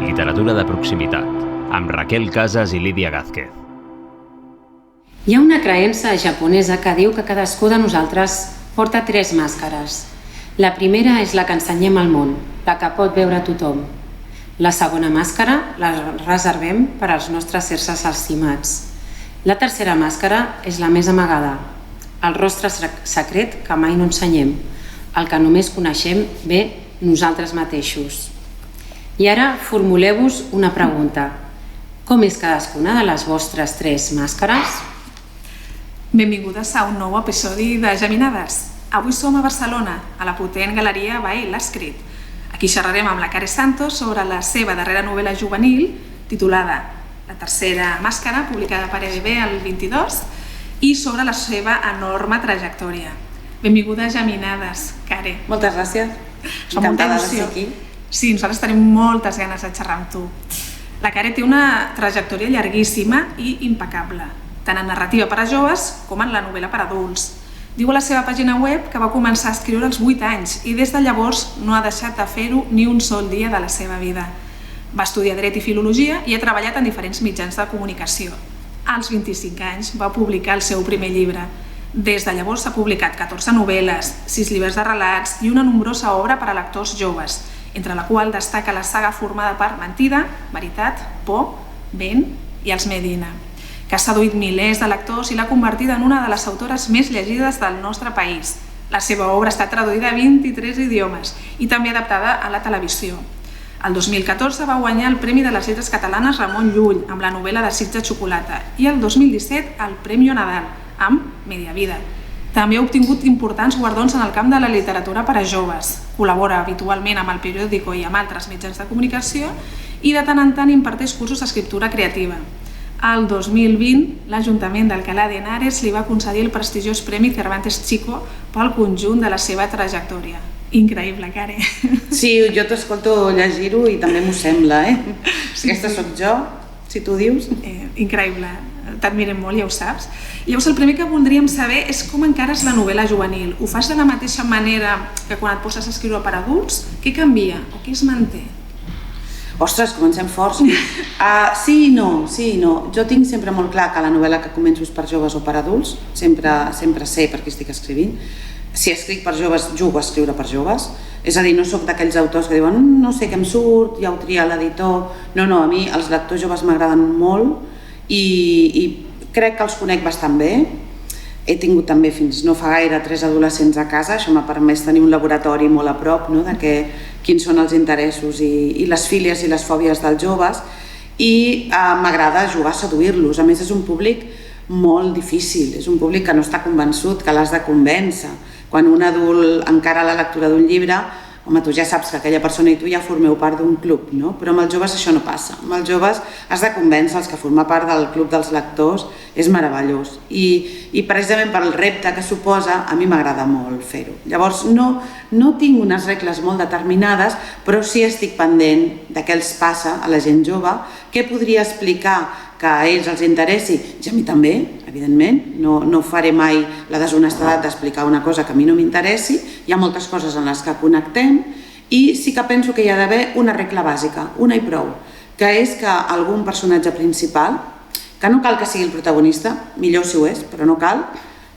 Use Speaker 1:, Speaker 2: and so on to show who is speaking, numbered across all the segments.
Speaker 1: literatura de proximitat, amb Raquel Casas i Lídia Gázquez.
Speaker 2: Hi ha una creença japonesa que diu que cadascú de nosaltres porta 3 màscares. La primera és la que ensenyem al món, la que pot veure tothom. La segona màscara la reservem per als nostres éssers estimats. La tercera màscara és la més amagada, el rostre secret que mai no ensenyem, el que només coneixem bé nosaltres mateixos. I ara formuleu-vos una pregunta. Com és cadascuna de les vostres 3 màscares?
Speaker 3: Benvingudes a un nou episodi de Geminades. Avui som a Barcelona, a la potent galeria by l'Escrit. Aquí xerrarem amb la Care Santos sobre la seva darrera novel·la juvenil, titulada La tercera màscara, publicada per EDB el 22, i sobre la seva enorme trajectòria. Benvinguda a Geminades, Care.
Speaker 4: Moltes gràcies.
Speaker 3: Encantada de ser aquí. Sí, nosaltres tenim moltes ganes de xerrar amb tu. La Care té una trajectòria llarguíssima i impecable, tant en narrativa per a joves com en la novel·la per a adults. Diu a la seva pàgina web que va començar a escriure als 8 anys i des de llavors no ha deixat de fer-ho ni un sol dia de la seva vida. Va estudiar Dret i Filologia i ha treballat en diferents mitjans de comunicació. Als 25 anys va publicar el seu primer llibre. Des de llavors s'ha publicat 14 novel·les, 6 llibres de relats i una nombrosa obra per a lectors joves, entre la qual destaca la saga formada per Mentida, Veritat, Por, Vent i Els Medina, que ha seduït milers de lectors i l'ha convertida en una de les autores més llegides del nostre país. La seva obra ha estat traduïda a 23 idiomes i també adaptada a la televisió. El 2014 va guanyar el Premi de les Lletres Catalanes Ramon Llull amb la novel·la Desig de xocolata i el 2017 el Premi Nadal amb Mediavida. També ha obtingut importants guardons en el camp de la literatura per a joves. Col·labora habitualment amb el Periódico i amb altres mitjans de comunicació i de tant en tant imparteix cursos d'escriptura creativa. El 2020, l'Ajuntament d'Alcalá de Henares li va concedir el prestigiós Premi Cervantes Chico pel conjunt de la seva trajectòria. Increïble, Care.
Speaker 4: Sí, jo t'escolto llegir-ho i també m'ho sembla, Sí. Aquesta sóc jo, si tu dius.
Speaker 3: Increïble, t'admirem molt, ja ho saps. Llavors, el primer que voldríem saber és com encares la novel·la juvenil. Ho fas de la mateixa manera que quan et poses a escriure per adults? Què canvia o què es manté?
Speaker 4: Ostres, comencem forts. Sí i no. Jo tinc sempre molt clar que la novel·la que començo és per joves o per adults. Sempre sé per qui estic escrivint. Si escric per joves, jugo a escriure per joves. És a dir, no sóc d'aquells autors que diuen no sé què em surt, ja ho tria l'editor. No, a mi els lectors joves m'agraden molt i crec que els conec bastant bé. He tingut també fins no fa gaire 3 adolescents a casa, això m'ha permès tenir un laboratori molt a prop, de quins són els interessos i les fílies i les fòbies dels joves, i m'agrada jugar a seduir-los. A més, és un públic molt difícil, és un públic que no està convençut, que l'has de convèncer. Quan un adult encara la lectura d'un llibre, home, tu ja saps que aquella persona i tu ja formeu part d'un club, no? Però amb els joves això no passa. Amb els joves has de convèncer-los que formar part del club dels lectors és meravellós. I precisament per el repte que suposa, a mi m'agrada molt fer-ho. Llavors, no tinc unes regles molt determinades, però sí estic pendent de què els passa a la gent jove, què podria explicar que a ells els interessi, i a mi també, evidentment. No faré mai la deshonestedat d'explicar una cosa que a mi no m'interessi. Hi ha moltes coses en les que connectem i sí que penso que hi ha d'haver una regla bàsica, una i prou, que és que algun personatge principal, que no cal que sigui el protagonista, millor si ho és, però no cal,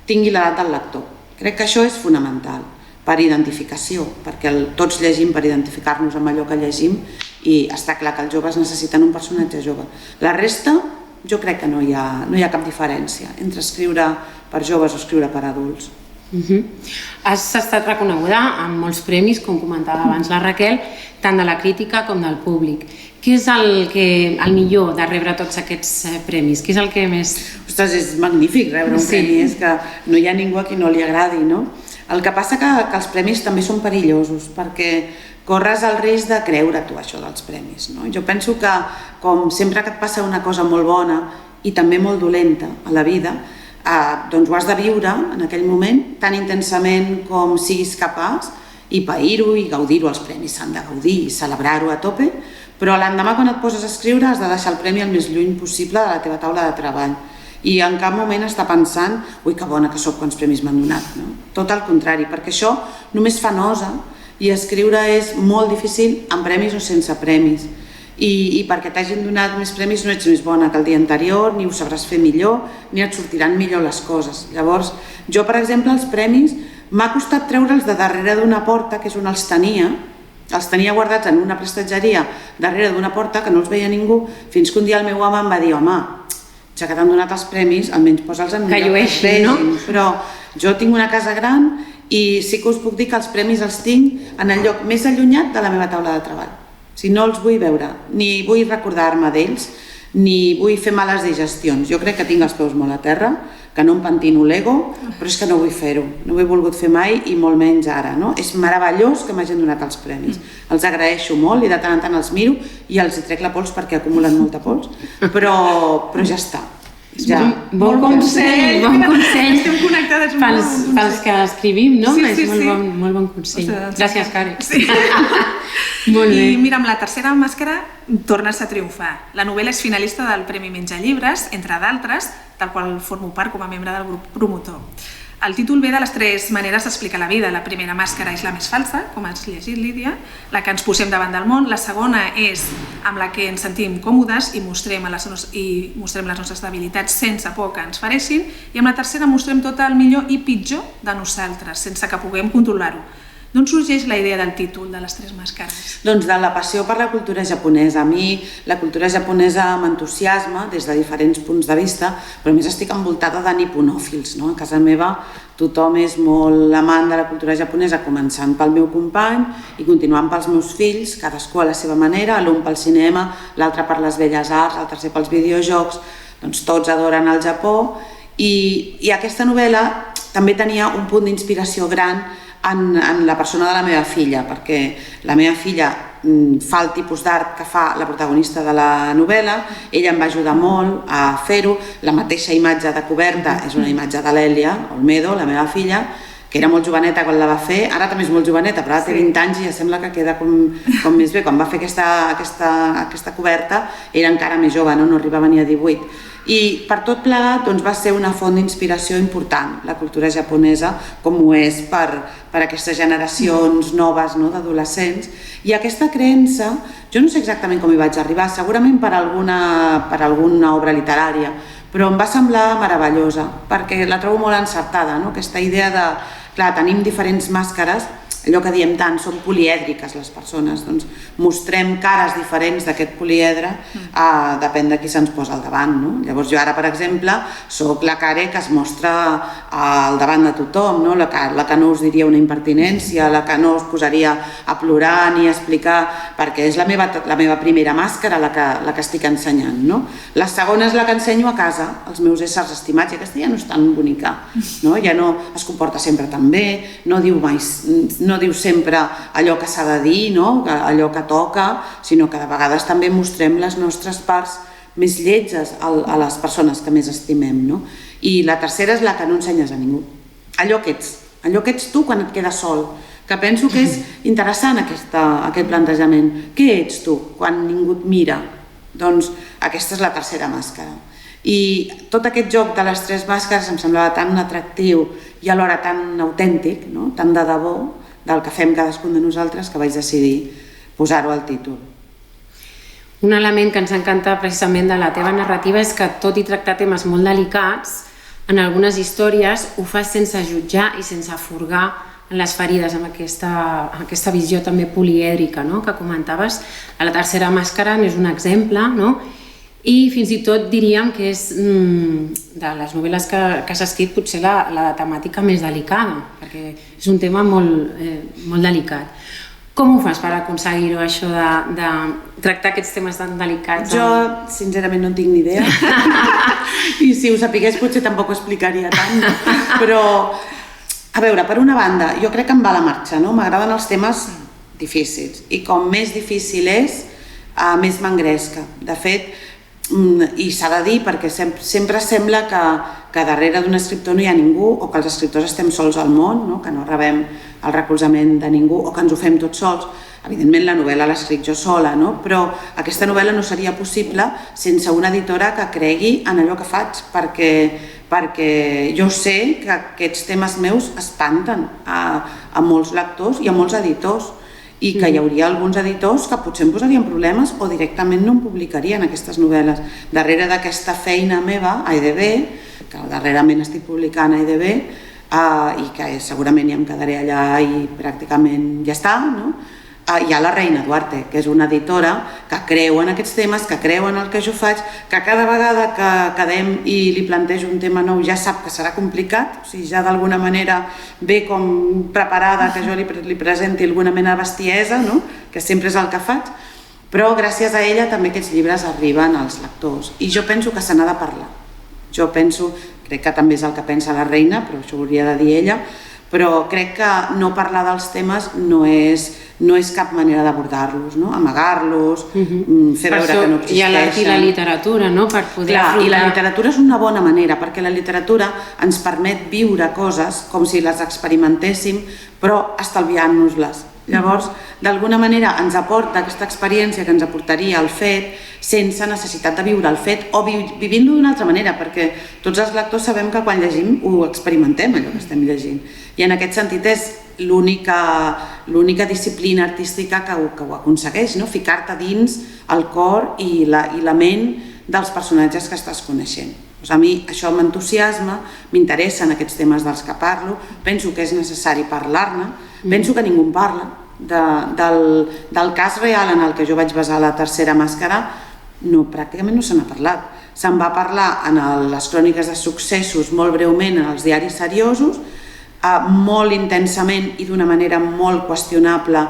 Speaker 4: tingui l'edat del lector. Crec que això és fonamental per identificació, perquè tots llegim per identificar-nos amb allò que llegim i està clar que els joves necessiten un personatge jove. La resta, jo crec que no hi ha cap diferència entre escriure per joves o escriure per adults.
Speaker 2: Has estat reconeguda amb molts premis, com comentava abans la Raquel, tant de la crítica com del públic. Què és el millor de rebre tots aquests premis? Què és el que més...
Speaker 4: Ostres, és magnífic rebre un premi, és que no hi ha ningú a qui no li agradi, no? El que passa que els premis també són perillosos, perquè corres el risc de creure tu això dels premis, no? Jo penso que, com sempre que et passa una cosa molt bona i també molt dolenta a la vida, doncs ho has de viure en aquell moment tan intensament com siguis capaç i pair-ho i gaudir-ho. Els premis s'han de gaudir i celebrar-ho a tope, però l'endemà quan et poses a escriure has de deixar el premi el més lluny possible de la teva taula de treball i en cap moment està pensant ui, que bona que soc, quants premis m'han donat, no? Tot el contrari, perquè això només fa nosa i escriure és molt difícil amb premis o sense premis. i perquè t'hagin donat més premis no ets més bona que el dia anterior, ni ho sabràs fer millor, ni et sortiran millor les coses. Llavors, jo, per exemple, els premis m'ha costat treure'ls de darrere d'una porta, que és on els tenia guardats en una prestatgeria darrere d'una porta, que no els veia ningú, fins que un dia el meu home em va dir: home, ja que t'han donat els premis, almenys posa'ls en un lloc que es vegin. Però jo tinc una casa gran i sí que us puc dir que els premis els tinc en el lloc més allunyat de la meva taula de treball. Si no els vull veure, ni vull recordar-me d'ells, ni vull fer males digestions. Jo crec que tinc els peus molt a terra, que no em pentino l'ego, però és que no vull fer-ho. No ho he volgut fer mai i molt menys ara. No? És meravellós que m'hagin donat els premis. Els agraeixo molt i de tant en tant els miro i els hi trec la pols perquè acumulen molta pols, però ja està. Ja.
Speaker 2: Bon consell.
Speaker 3: Estem connectades
Speaker 2: pels que escrivim, no?
Speaker 3: Sí.
Speaker 2: És molt bon consell. Gràcies, Karen.
Speaker 3: Sí.
Speaker 2: Molt bé.
Speaker 3: I mira, amb la tercera màscara tornes a triomfar. La novel·la és finalista del Premi Menja Llibres, entre d'altres, del qual formo part com a membre del grup promotor. El títol ve de les 3 maneres d'explicar la vida. La primera màscara és la més falsa, com has llegit, Lídia, la que ens posem davant del món. La segona és amb la que ens sentim còmodes i mostrem les nostres debilitats sense por que ens fereixin. I amb la tercera mostrem tot el millor i pitjor de nosaltres, sense que puguem controlar-ho. D'on sorgeix la idea del títol de les 3 màscares?
Speaker 4: Doncs de la passió per la cultura japonesa. A mi la cultura japonesa m'entusiasma des de diferents punts de vista, però a més estic envoltada de niponòfils. No? A casa meva tothom és molt amant de la cultura japonesa, començant pel meu company i continuant pels meus fills, cadascú a la seva manera, l'un pel cinema, l'altre per les belles arts, el tercer pels videojocs, doncs tots adoren el Japó i aquesta novel·la també tenia un punt d'inspiració gran en la persona de la meva filla, perquè la meva filla fa el tipus d'art que fa la protagonista de la novel·la, ella em va ajudar molt a fer-ho, la mateixa imatge de coberta és una imatge de l'Èlia Olmedo, la meva filla, que era molt joveneta quan la va fer, ara també és molt joveneta, però ara té 20 anys i ja sembla que queda com més bé. Quan va fer aquesta coberta era encara més jove, no arribava ni a 18. I per tot plegat doncs, va ser una font d'inspiració important, la cultura japonesa, com ho és per aquestes generacions noves, no, d'adolescents. I aquesta creença, jo no sé exactament com hi vaig arribar, segurament per alguna obra literària, però em va semblar meravellosa, perquè la trobo molt encertada, no? Aquesta idea de, clar, tenim diferents màscares, allò que diem tant, són polièdriques les persones, doncs mostrem cares diferents d'aquest polièdre, depèn de qui se'ns posa al davant, no? Llavors jo ara, per exemple, sóc la Karen que es mostra al davant de tothom, no? La que no us diria una impertinència, la que no us posaria a plorar ni a explicar, perquè és la meva primera màscara la que estic ensenyant, no? La segona és la que ensenyo a casa, els meus éssers estimats, i aquesta ja no és tan bonica, no? Ja no es comporta sempre tan bé, no diu sempre allò que s'ha de dir, no? Allò que toca, sinó que de vegades també mostrem les nostres parts més lletges a les persones que més estimem, no? I la tercera és la que no ensenyes a ningú. Allò que ets tu quan et quedes sol, que penso que és interessant aquest plantejament. Què ets tu quan ningú et mira? Doncs aquesta és la tercera màscara. I tot aquest joc de les 3 màscares em semblava tan atractiu i alhora tan autèntic, no? Tan de debò, del que fem cadascun de nosaltres, que vaig decidir posar-ho al títol.
Speaker 2: Un element que ens encanta precisament de la teva narrativa és que, tot i tractar temes molt delicats, en algunes històries ho fas sense jutjar i sense furgar en les ferides, amb aquesta visió també polièdrica, no? Que comentaves. A la tercera màscara n'és un exemple, no? I fins i tot diríem que és de les novel·les que has escrit potser la temàtica més delicada, perquè és un tema molt delicat. Com ho fas per aconseguir-ho, això de tractar aquests temes tan delicats?
Speaker 4: Jo, sincerament, no en tinc ni idea. I si ho sapigués potser tampoc ho explicaria tant. Però, a veure, per una banda, jo crec que em va a la marxa, no? M'agraden els temes difícils. I com més difícil és, més m'engresca. De fet, i s'ha de dir perquè sempre sembla que darrere d'un escriptor no hi ha ningú, o que els escriptors estem sols al món, no? Que no rebem el recolzament de ningú, o que ens ho fem tots sols. Evidentment la novel·la l'escric jo sola, no? Però aquesta novel·la no seria possible sense una editora que cregui en allò que faig, perquè jo sé que aquests temes meus espanten a molts lectors i a molts editors. i que hi hauria alguns editors que potser em posarien problemes o directament no em publicarien aquestes novel·les. Darrere d'aquesta feina meva a EDB, que darrerament estic publicant a EDB, i que segurament ja em quedaré allà i pràcticament ja està, no? Hi ha la Reina Duarte, que és una editora que creu en aquests temes, que creu en el que jo faig, que cada vegada que quedem i li plantejo un tema nou ja sap que serà complicat, o sigui, ja d'alguna manera ve com preparada que jo li presenti alguna mena de bestiesa, no? Que sempre és el que faig, però gràcies a ella també aquests llibres arriben als lectors i jo penso que se n'ha de parlar. Jo penso, crec que també és el que pensa la Reina, però això ho hauria de dir ella, però crec que no parlar dels temes no és cap manera d'abordar-los, no? Amagar-los, fer veure que no existeixen.
Speaker 2: Hi ha l'art i la literatura, no? Per poder afrontar...
Speaker 4: I la literatura és una bona manera, perquè la literatura ens permet viure coses com si les experimentéssim, però estalviant-nos-les. Llavors, d'alguna manera ens aporta aquesta experiència que ens aportaria el fet sense necessitat de viure el fet o vivint-lo d'una altra manera, perquè tots els lectors sabem que quan llegim ho experimentem, allò que estem llegint. I en aquest sentit és l'única disciplina artística que ho aconsegueix, no? Ficar-te dins el cor i la ment dels personatges que estàs coneixent. A mi això m'entusiasma, m'interessen aquests temes dels que parlo, penso que és necessari parlar-ne, penso que ningú en parla. Del cas real en el que jo vaig basar la tercera màscara, pràcticament no se n'ha parlat. Se'n va parlar en les cròniques de successos molt breument en els diaris seriosos, molt intensament i d'una manera molt qüestionable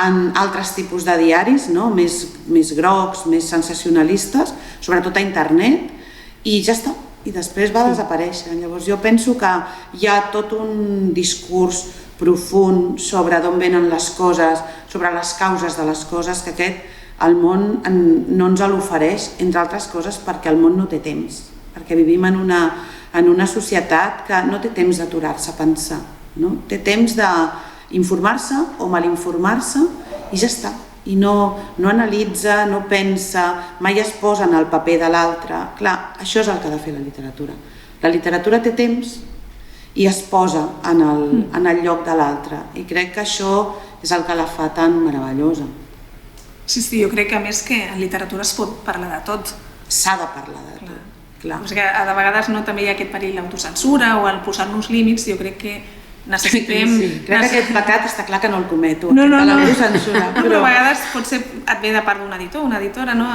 Speaker 4: en altres tipus de diaris, més grocs, més sensacionalistes, sobretot a internet, i ja està, i després va desaparèixer. Llavors jo penso que hi ha tot un discurs profund sobre d'on venen les coses, sobre les causes de les coses, que el món no ens l'ofereix, entre altres coses perquè el món no té temps, perquè vivim en una societat que no té temps d'aturar-se a pensar, no? Té temps d'informar-se o malinformar-se i ja està. I no analitza, no pensa, mai es posa en el paper de l'altre. Clar, això és el que ha de fer la literatura. La literatura té temps i es posa en el lloc de l'altre. I crec que això és el que la fa tan meravellosa.
Speaker 3: Sí, jo crec que a més que en literatura es pot parlar de tot.
Speaker 4: S'ha de parlar de tot. Clar.
Speaker 3: O sigui que de vegades també hi ha aquest perill l'autocensura o el posar-nos límits. Jo crec que necessitem...
Speaker 4: Sí. Crec que aquest pecat està clar que no el cometo,
Speaker 3: no.
Speaker 4: l'autocensura.
Speaker 3: Però a vegades potser et ve de part d'un editor, una editora, no?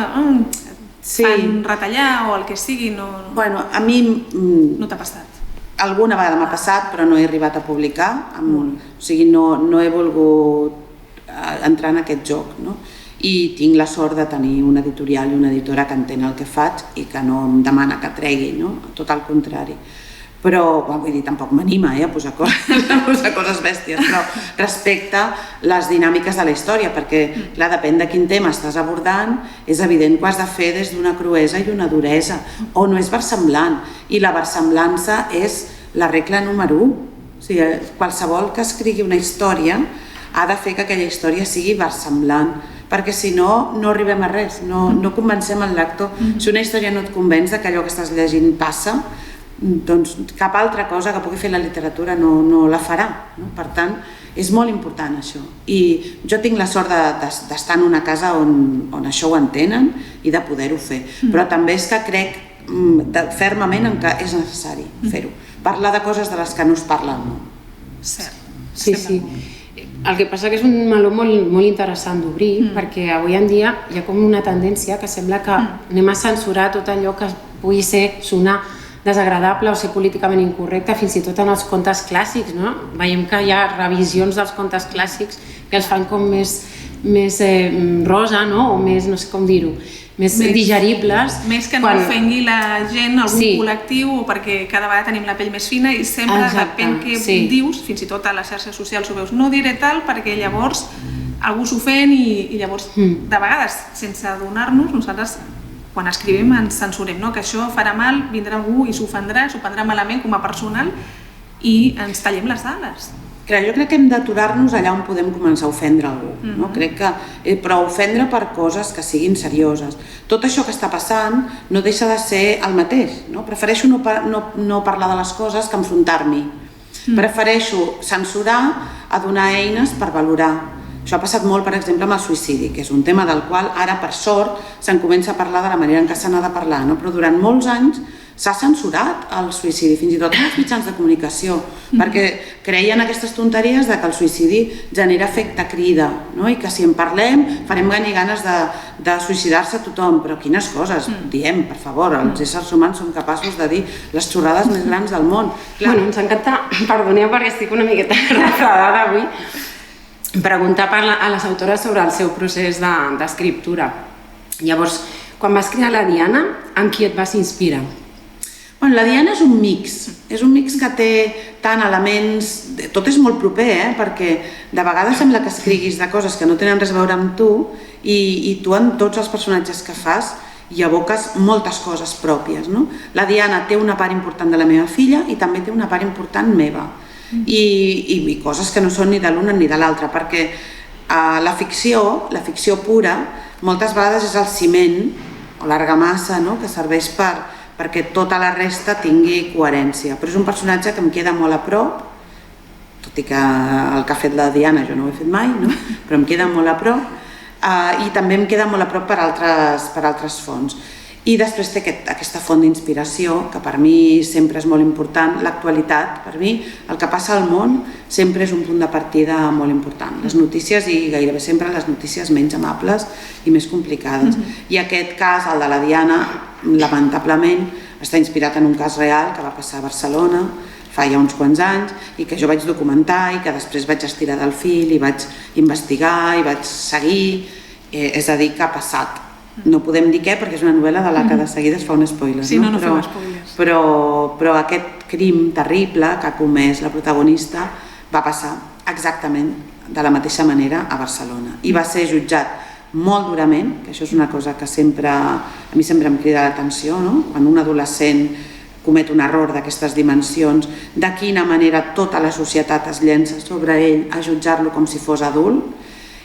Speaker 3: Fan retallar o el que sigui, no...
Speaker 4: Bueno, a mi...
Speaker 3: No t'ha passat?
Speaker 4: Alguna vegada m'ha passat, però no he arribat a publicar. O sigui, no he volgut entrar en aquest joc, no? I tinc la sort de tenir una editorial i una editora que entén el que faig i que no em demana que tregui, no? Tot el contrari. Però, vull dir, tampoc m'anima a posar coses bèsties, però respecta les dinàmiques de la història, perquè, clar, depèn de quin tema estàs abordant, és evident que ho has de fer des d'una cruesa i una duresa, o no és versemblant, i la versemblança és la regla número 1. O sigui, qualsevol que escrigui una història ha de fer que aquella història sigui versemblant, perquè si no, no arribem a res, no convencem el lector. Si una història no et convenç que allò que estàs llegint passa, doncs cap altra cosa que pugui fer la literatura no la farà, no? Per tant, és molt important això. I jo tinc la sort d'estar en una casa on això ho entenen i de poder-ho fer. Però també és que crec fermament en que és necessari fer-ho. Parlar de coses de les que no es parlen.
Speaker 3: Cert.
Speaker 2: Sí. El que passa que és un meló molt interessant d'obrir, perquè avui en dia hi ha com una tendència que sembla que anem a censurar tot allò que pugui sonar desagradable o ser políticament incorrecte, fins i tot en els contes clàssics, no? Veiem que hi ha revisions dels contes clàssics que els fan com més rosa, no? O més, no sé com dir-ho, més digeribles.
Speaker 3: Més que no ofengui la gent, algun col·lectiu, o perquè cada vegada tenim la pell més fina i sempre depèn què dius, fins i tot a les xarxes socials ho veus, no diré tal perquè llavors algú s'ofèn i llavors de vegades, sense adonar-nos, nosaltres quan escrivim ens censurem, no? Que això farà mal, vindrà algú i s'ho prendrà malament com a personal i ens tallem les ales.
Speaker 4: Clar, jo crec que hem d'aturar-nos allà on podem començar a ofendre algú, no? Crec que, però ofendre per coses que siguin serioses. Tot això que està passant no deixa de ser el mateix, no? Prefereixo no parlar de les coses que enfrontar-m'hi. Prefereixo censurar a donar eines per valorar. Això ha passat molt, per exemple, amb el suïcidi, que és un tema del qual ara, per sort, se'n comença a parlar de la manera en què se n'ha de parlar, no? Però durant molts anys s'ha censurat el suïcidi, fins i tot en els mitjans de comunicació, perquè creien aquestes tonteries de que el suïcidi genera efecte crida, no? I que si en parlem farem ganes de suïcidar-se a tothom, però quines coses diem, per favor, els éssers humans som capaços de dir les xorrades més grans del món.
Speaker 2: Bueno, ens encanta, perdoneu perquè estic una miqueta refredada avui, preguntar a les autores sobre el seu procés d'escriptura. Llavors, quan vas crear la Diana, amb qui et vas inspirar?
Speaker 4: Bueno, la Diana és un mix que té tant elements... Tot és molt proper, perquè de vegades sembla que escriguis de coses que no tenen res a veure amb tu i tu en tots els personatges que fas hi aboques moltes coses pròpies, no? La Diana té una part important de la meva filla i també té una part important meva i coses que no són ni de l'una ni de l'altra, perquè la ficció pura moltes vegades és el ciment o l'argamassa, no? Que serveix perquè tota la resta tingui coherència, però és un personatge que em queda molt a prop, tot i que el que ha fet la Diana jo no ho he fet mai, no? Però em queda molt a prop i també em queda molt a prop per altres fonts. I després té aquesta font d'inspiració que per mi sempre és molt important, l'actualitat, per mi el que passa al món sempre és un punt de partida molt important, les notícies i gairebé sempre les notícies menys amables i més complicades. I aquest cas, el de la Diana, lamentablement està inspirat en un cas real que va passar a Barcelona fa ja uns quants anys i que jo vaig documentar i que després vaig estirar del fil i vaig investigar i vaig seguir, és a dir, que ha passat. No podem dir què perquè és una novel·la de la que de seguida es fa un spoiler,
Speaker 3: sí, no fem spoilers.
Speaker 4: Però aquest crim terrible que ha comès la protagonista va passar exactament de la mateixa manera a Barcelona i va ser jutjat molt durament, que això és una cosa que a mi sempre em crida l'atenció, no? Quan un adolescent comet un error d'aquestes dimensions, de quina manera tota la societat es llença sobre ell a jutjar-lo com si fos adult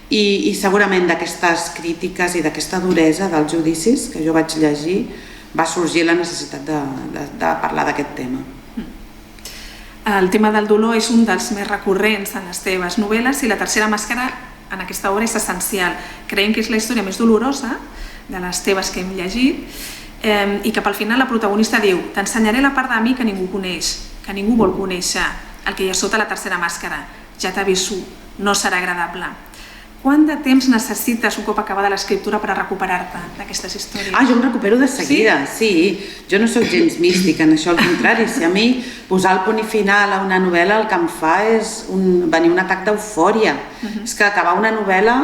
Speaker 4: i segurament d'aquestes crítiques i d'aquesta duresa dels judicis que jo vaig llegir va sorgir la necessitat de parlar d'aquest tema.
Speaker 3: El tema del dolor és un dels més recurrents en les teves novel·les i la tercera màscara en aquesta obra és essencial. Creiem que és la història més dolorosa de les teves que hem llegit i que pel final la protagonista diu: t'ensenyaré la part de mi que ningú coneix, que ningú vol conèixer, el que hi ha sota la tercera màscara. Ja t'aviso, no serà agradable. Quant de temps necessites un cop acabada l'escriptura per a recuperar-te d'aquestes històries?
Speaker 4: Jo em recupero de seguida, sí. Jo no soc gens mística en això, al contrari. Si a mi posar el punt i final a una novel·la el que em fa és venir un atac d'eufòria. És que acabar una novel·la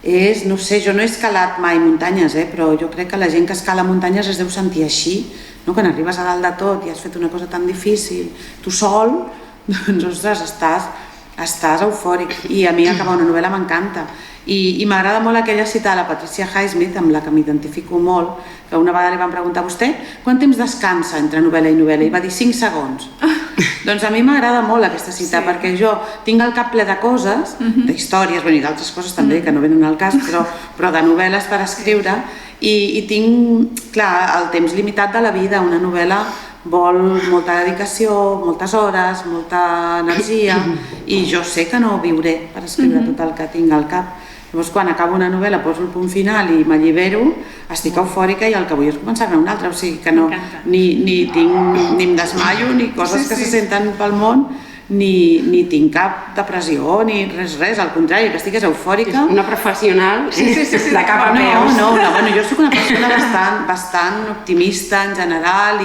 Speaker 4: és, no sé, jo no he escalat mai muntanyes, però jo crec que la gent que escala muntanyes es deu sentir així, no? Quan arribes a dalt de tot i has fet una cosa tan difícil, tu sol, doncs, ostres, estàs eufòric i a mi acabar una novel·la m'encanta i m'agrada molt aquella cita de la Patricia Highsmith amb la que m'identifico molt, que una vegada li van preguntar a vostè quant temps descansa entre novel·la i novel·la i va dir 5 segons. Doncs a mi m'agrada molt aquesta cita perquè jo tinc el cap ple de coses, d'històries i d'altres coses també que no venen al cas, però de novel·les per escriure i tinc, clar, el temps limitat de la vida. Una novel·la vol molta dedicació, moltes hores, molta energia i jo sé que no viuré per escriure tot el que tinc al cap. Llavors quan acabo una novel·la poso el punt final i m'allibero, estic eufòrica i el que vull és començar-ne una altra, o sigui que no, ni em desmaio ni coses que se senten pel món, ni tinc cap depressió ni res, al contrari, que estic eufòrica.
Speaker 2: Una professional de cap a peus.
Speaker 4: No, jo soc una persona bastant optimista en general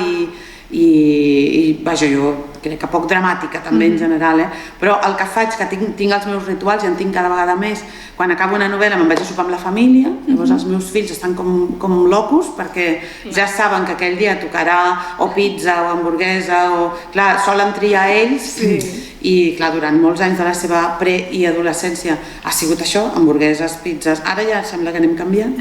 Speaker 4: i vaja, jo crec que poc dramàtica també en general, però el que faig, que tinc els meus rituals i en tinc cada vegada més, quan acabo una novel·la me'n vaig a sopar amb la família, llavors els meus fills estan com locos perquè ja saben que aquell dia tocarà o pizza o hamburguesa o... Clar, solen triar ells i clar, durant molts anys de la seva pre- i adolescència ha sigut això, hamburgueses, pizzas, ara ja sembla que anem canviant,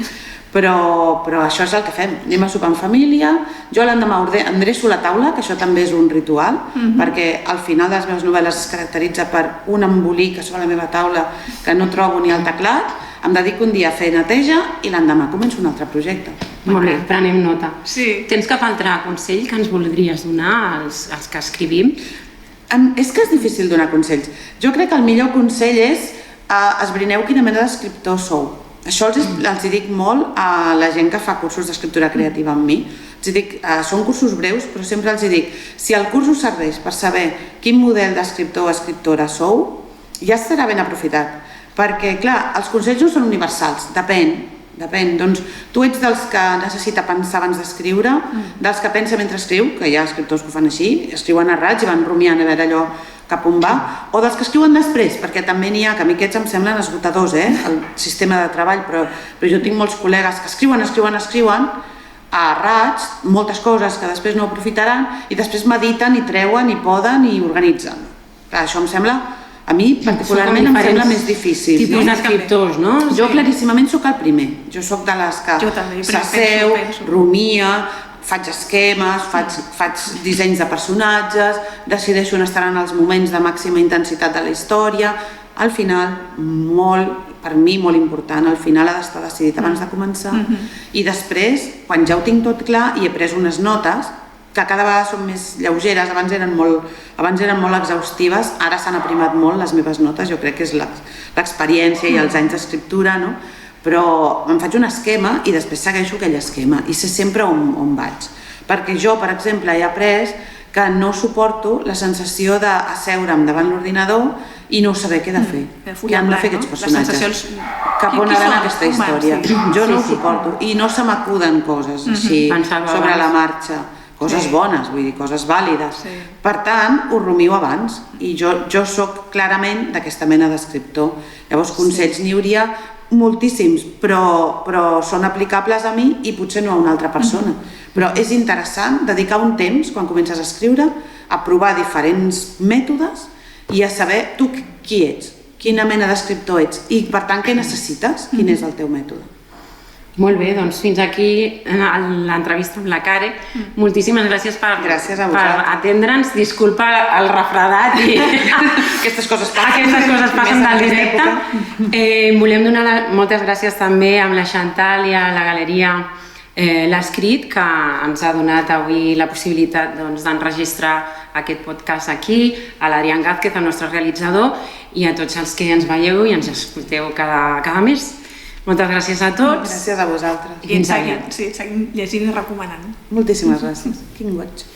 Speaker 4: però això és el que fem, anem a sopar en família, jo l'endemà endreço la taula, que això també és un ritual, perquè al final de les meves novel·les es caracteritza per un embolic a sobre la meva taula que no trobo ni el teclat, em dedico un dia a fer neteja i l'endemà començo un altre projecte.
Speaker 2: Molt bé, prenem nota.
Speaker 3: Sí.
Speaker 2: Tens cap altre consell que ens voldries donar als que escrivim?
Speaker 4: És que és difícil donar consells. Jo crec que el millor consell és esbrineu quina mena d'escriptor sou. Això els dic molt a la gent que fa cursos d'escriptura creativa amb mi. Els dic, són cursos breus, però sempre els dic, si el curs us serveix per saber quin model d'escriptor o escriptora sou, ja estarà ben aprofitat. Perquè, clar, els consells no són universals, depèn. Doncs tu ets dels que necessita pensar abans d'escriure, dels que pensa mentre escriu, que hi ha escriptors que ho fan així, escriuen a raig i van rumiant a veure allò cap on va, o dels que escriuen després, perquè també n'hi ha, que a mi aquests em semblen esgotadors, el sistema de treball, però jo tinc molts col·legues que escriuen a raig, moltes coses que després no aprofitaran, i després mediten i treuen i poden i organitzen. Clar, això em sembla, a mi particularment em sembla més difícil.
Speaker 2: Tipus d'escriptors, no?
Speaker 4: Jo claríssimament sóc el primer. Jo sóc de les que s'asseu, rumia, faig esquemes, faig dissenys de personatges, decideixo on estaran els moments de màxima intensitat de la història. Al final, per mi molt important, al final ha d'estar decidit abans de començar. I després, quan ja ho tinc tot clar i he pres unes notes, que cada vegada són més lleugeres, abans eren molt exhaustives, ara s'han aprimat molt les meves notes, jo crec que és l'experiència i els anys d'escriptura, no? Però em faig un esquema i després segueixo aquell esquema i sé sempre on vaig. Perquè jo, per exemple, he après que no suporto la sensació d'asseure'm davant l'ordinador i no saber què he de fer, què han de fer aquests personatges, cap on ha d'anar aquesta història. Jo no ho suporto i no se m'acuden coses així sobre la marxa, coses bones, vull dir, coses vàlides. Per tant, ho rumio abans i jo sóc clarament d'aquesta mena d'escriptor. Llavors, consells n'hi hauria moltíssims, però són aplicables a mi i potser no a una altra persona. Però és interessant dedicar un temps, quan comences a escriure, a provar diferents mètodes i a saber tu qui ets, quina mena d'escriptor ets i, per tant, què necessites, quin és el teu mètode.
Speaker 2: Molt bé, doncs fins aquí l'entrevista amb la Care. Moltíssimes gràcies per atendre'ns. Disculpa el refredat i
Speaker 4: aquestes coses
Speaker 2: passen del directe. Volem donar moltes gràcies també a la Chantal i a la Galeria L'Escrit, que ens ha donat avui la possibilitat d'enregistrar aquest podcast aquí, a l'Adrián Gázquez, el nostre realitzador, i a tots els que ens veieu i ens escolteu cada mes. Moltes gràcies a tots.
Speaker 4: Gràcies a vosaltres.
Speaker 3: I ens seguim llegint i recomanant.
Speaker 4: Moltíssimes gràcies. Quin goig.